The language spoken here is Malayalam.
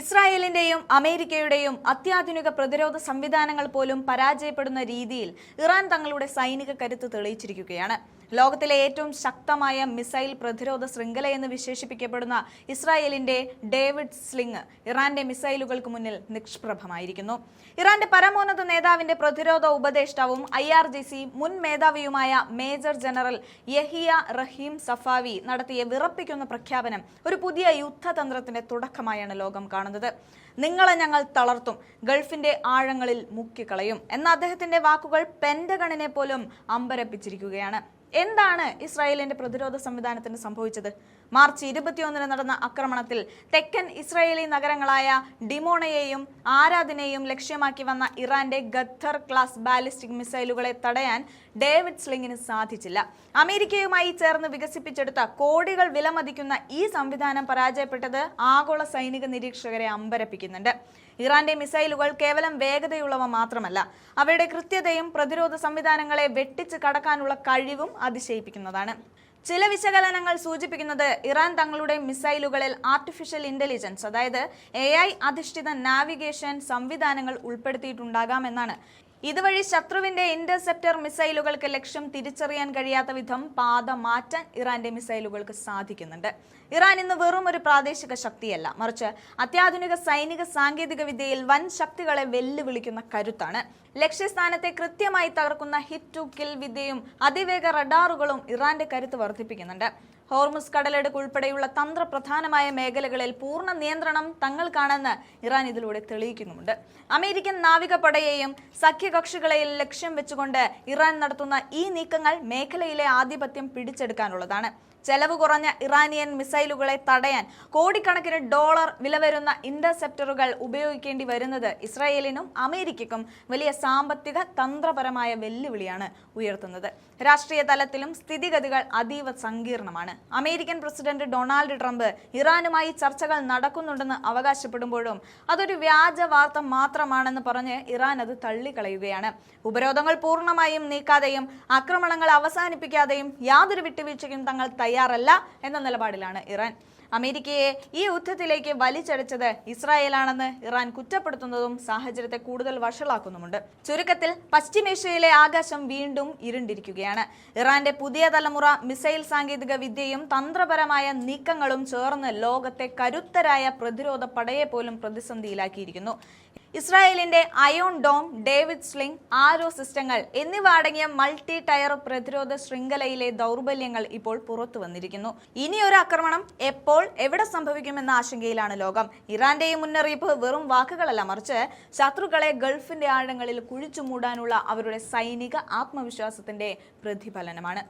ഇസ്രായേലിന്റെയും അമേരിക്കയുടെയും അത്യാധുനിക പ്രതിരോധ സംവിധാനങ്ങൾ പോലും പരാജയപ്പെടുന്ന രീതിയിൽ ഇറാൻ തങ്ങളുടെ സൈനിക കരുത്ത് തെളിയിച്ചിരിക്കുകയാണ്. ലോകത്തിലെ ഏറ്റവും ശക്തമായ മിസൈൽ പ്രതിരോധ ശൃംഖലയെന്ന് വിശേഷിപ്പിക്കപ്പെടുന്ന ഇസ്രായേലിന്റെ ഡേവിഡ് സ്ലിംഗ് ഇറാന്റെ മിസൈലുകൾക്ക് മുന്നിൽ നിഷ്പ്രഭമായിരിക്കുന്നു. ഇറാന്റെ പരമോന്നത നേതാവിന്റെ പ്രതിരോധ ഉപദേഷ്ടാവും IRGC മുൻ മേധാവിയുമായ മേജർ ജനറൽ യഹിയ റഹീം സഫാവി നടത്തിയ വിറപ്പിക്കുന്ന പ്രഖ്യാപനം ഒരു പുതിയ യുദ്ധതന്ത്രത്തിന്റെ തുടക്കമായാണ് ലോകം കാണുന്നത്. നിങ്ങളെ ഞങ്ങൾ തളർത്തും, ഗൾഫിന്റെ ആഴങ്ങളിൽ മുക്കിക്കളയും എന്ന അദ്ദേഹത്തിന്റെ വാക്കുകൾ പെന്റഗണിനെ പോലും അമ്പരപ്പിച്ചിരിക്കുകയാണ്. എന്താണ് ഇസ്രായേലിന്റെ പ്രതിരോധ സംവിധാനത്തിന് സംഭവിച്ചത്? മാർച്ച് 21 നടന്ന ആക്രമണത്തിൽ തെക്കൻ ഇസ്രായേലി നഗരങ്ങളായ ഡിമോണയെയും ആരാദിനെയും ലക്ഷ്യമാക്കി വന്ന ഇറാന്റെ ഗദ്ദർ ക്ലാസ് ബാലിസ്റ്റിക് മിസൈലുകളെ തടയാൻ ഡേവിഡ് സ്ലിംഗിന് സാധിച്ചില്ല. അമേരിക്കയുമായി ചേർന്ന് വികസിപ്പിച്ചെടുത്ത കോടികൾ വിലമതിക്കുന്ന ഈ സംവിധാനം പരാജയപ്പെട്ടത് ആഗോള സൈനിക നിരീക്ഷകരെ അമ്പരപ്പിക്കുന്നുണ്ട്. ഇറാന്റെ മിസൈലുകൾ കേവലം വേഗതയുള്ളവ മാത്രമല്ല, അവയുടെ കൃത്യതയും പ്രതിരോധ സംവിധാനങ്ങളെ വെട്ടിച്ച് കടക്കാനുള്ള കഴിവും അതിശയിപ്പിക്കുന്നതാണ്. ചില വിശകലനങ്ങൾ സൂചിപ്പിക്കുന്നത് ഇറാൻ തങ്ങളുടെ മിസൈലുകളിൽ ആർട്ടിഫിഷ്യൽ ഇന്റലിജൻസ്, അതായത് AI അധിഷ്ഠിത നാവിഗേഷൻ സംവിധാനങ്ങൾ ഉൾപ്പെടുത്തിയിട്ടുണ്ടാകാമെന്നാണ്. ഇതുവഴി ശത്രുവിന്റെ ഇന്റർസെപ്റ്റർ മിസൈലുകൾക്ക് ലക്ഷ്യം തിരിച്ചറിയാൻ കഴിയാത്ത വിധം പാത മാറ്റാൻ ഇറാന്റെ മിസൈലുകൾക്ക് സാധിക്കുന്നുണ്ട്. ഇറാൻ ഇന്ന് വെറും ഒരു പ്രാദേശിക ശക്തിയല്ല, മറിച്ച് അത്യാധുനിക സൈനിക സാങ്കേതിക വിദ്യയിൽ വൻ ശക്തികളെ വെല്ലുവിളിക്കുന്ന കരുത്താണ്. ലക്ഷ്യസ്ഥാനത്തെ കൃത്യമായി തകർക്കുന്ന ഹിറ്റ് ടു കിൽ വിദ്യയും അതിവേഗ റഡാറുകളും ഇറാന്റെ കരുത്ത് വർദ്ധിപ്പിക്കുന്നുണ്ട്. ഹോർമുസ് കടലെടുക്ക് ഉൾപ്പെടെയുള്ള തന്ത്രപ്രധാനമായ മേഖലകളിൽ പൂർണ്ണ നിയന്ത്രണം തങ്ങൾക്കാണെന്ന് ഇറാൻ ഇതിലൂടെ തെളിയിക്കുന്നുമുണ്ട്. അമേരിക്കൻ നാവികപ്പടയെയും സഖ്യകക്ഷികളെയും ലക്ഷ്യം വെച്ചുകൊണ്ട് ഇറാൻ നടത്തുന്ന ഈ നീക്കങ്ങൾ മേഖലയിലെ ആധിപത്യം പിടിച്ചെടുക്കാനുള്ളതാണ്. ചെലവ് കുറഞ്ഞ ഇറാനിയൻ മിസൈലുകളെ തടയാൻ കോടിക്കണക്കിന് ഡോളർ വില വരുന്ന ഇന്റർസെപ്റ്ററുകൾ ഉപയോഗിക്കേണ്ടി വരുന്നത് ഇസ്രായേലിനും അമേരിക്കയ്ക്കും വലിയ സാമ്പത്തിക തന്ത്രപരമായ വെല്ലുവിളിയാണ് ഉയർത്തുന്നത്. രാഷ്ട്രീയ തലത്തിലും സ്ഥിതിഗതികൾ അതീവ സങ്കീർണമാണ്. അമേരിക്കൻ പ്രസിഡന്റ് ഡൊണാൾഡ് ട്രംപ് ഇറാനുമായി ചർച്ചകൾ നടക്കുന്നുണ്ടെന്ന് അവകാശപ്പെടുമ്പോഴും അതൊരു വ്യാജ വാർത്ത മാത്രമാണെന്ന് പറഞ്ഞ് ഇറാൻ അത് തള്ളിക്കളയുകയാണ്. ഉപരോധങ്ങൾ പൂർണ്ണമായും നീക്കാതെയും ആക്രമണങ്ങൾ അവസാനിപ്പിക്കാതെയും യാതൊരു വിട്ടുവീഴ്ചയ്ക്കും തങ്ങൾ തയ്യാറല്ല എന്ന നിലപാടിലാണ് ഇറാൻ. അമേരിക്കയെ ഈ യുദ്ധത്തിലേക്ക് വലിച്ചഴച്ചത് ഇസ്രായേലാണെന്ന് ഇറാൻ കുറ്റപ്പെടുത്തുന്നതും സാഹചര്യത്തെ കൂടുതൽ വഷളാക്കുന്നുമുണ്ട്. ചുരുക്കത്തിൽ പശ്ചിമേഷ്യയിലെ ആകാശം വീണ്ടും ഇരുണ്ടിരിക്കുകയാണ്. ഇറാന്റെ പുതിയ തലമുറ മിസൈൽ സാങ്കേതിക വിദ്യയും തന്ത്രപരമായ നീക്കങ്ങളും ചേർന്ന് ലോകത്തെ കരുത്തരായ പ്രതിരോധ പടയെ പോലും പ്രതിസന്ധിയിലാക്കിയിരിക്കുന്നു. ഇസ്രായേലിന്റെ അയോൺ ഡോം, ഡേവിഡ് സ്ലിംഗ്, ആരോ സിസ്റ്റങ്ങൾ എന്നിവ അടങ്ങിയ മൾട്ടി ടയർ പ്രതിരോധ ശൃംഖലയിലെ ദൗർബല്യങ്ങൾ ഇപ്പോൾ പുറത്തു വന്നിരിക്കുന്നു. ഇനിയൊരു ആക്രമണം എപ്പോൾ എവിടെ സംഭവിക്കുമെന്ന ആശങ്കയിലാണ് ലോകം. ഇറാന്റെ ഈ മുന്നറിയിപ്പ് വെറും വാക്കുകളല്ല, മറിച്ച് ശത്രുക്കളെ ഗൾഫിന്റെ ആഴങ്ങളിൽ കുഴിച്ചു മൂടാനുള്ള അവരുടെ സൈനിക ആത്മവിശ്വാസത്തിന്റെ പ്രതിഫലനമാണ്.